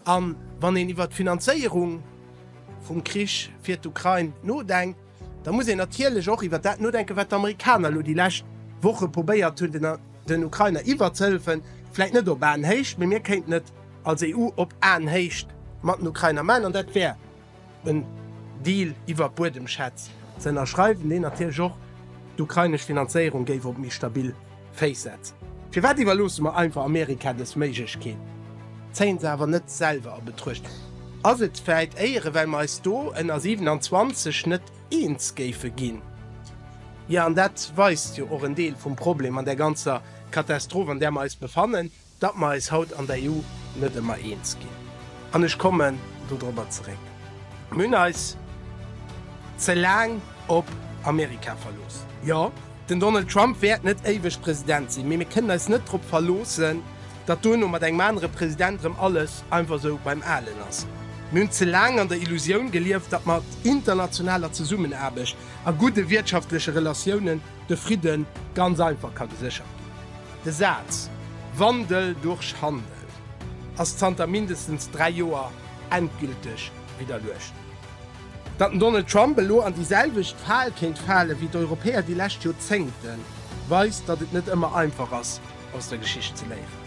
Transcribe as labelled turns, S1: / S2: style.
S1: An wann en iwwer Finanzierung vum Krich fir d'Ukraine nodenkt, da muss en natierlech och iwwer dat nodenke, wat d'Amerikaner lo die lächt Woche probéiert hun den Ukrainer iwwer zehelfen, vielleicht net op an hecht, mir kennt net als EU op an hecht mat den Ukrainer Mann an dat wär een Deal iwwer bu dem Schatz. Sen erschreiben den Joch d'ukrainisch Finanzierung géif op mich stabil fésetzt. Fi wat iwwer los ma einfach Amerika des méigich ken. Zeint sewer net selber betrucht. As et fäit eiere, well meist do ennner 27 net eens géife ginn. Ja, an dat weist jo och en Deel vum Problem an der ganzer Katastrophe, an der ma es befannen, dat ma es haut an der EU net immer eens gin. An ich kommen du drüber zurück. Münner is ze lang op Amerika verlos. Ja, den Donald Trump werd net ewig Präsident sinn, mir können es net trop verlosen, dat du no mat eng manre Präsidentrem alles einfach so beim Allen ass. Mün ze lang an der Illusion gelieft, dat mat internationaler zu summen erbeg, a gute wirtschaftliche Relationen de Frieden ganz einfach kann gesichert. De Satz Wandel durch Handel als Zter mindestens 3 Joer endgültig wieder löscht. Dat Donald Trump belo an dieselbecht Fallkind falle wie d'Europäer die Lächt Jahrzehnten, weist, dat het net immer einfach ist, aus der Geschichte zu leben.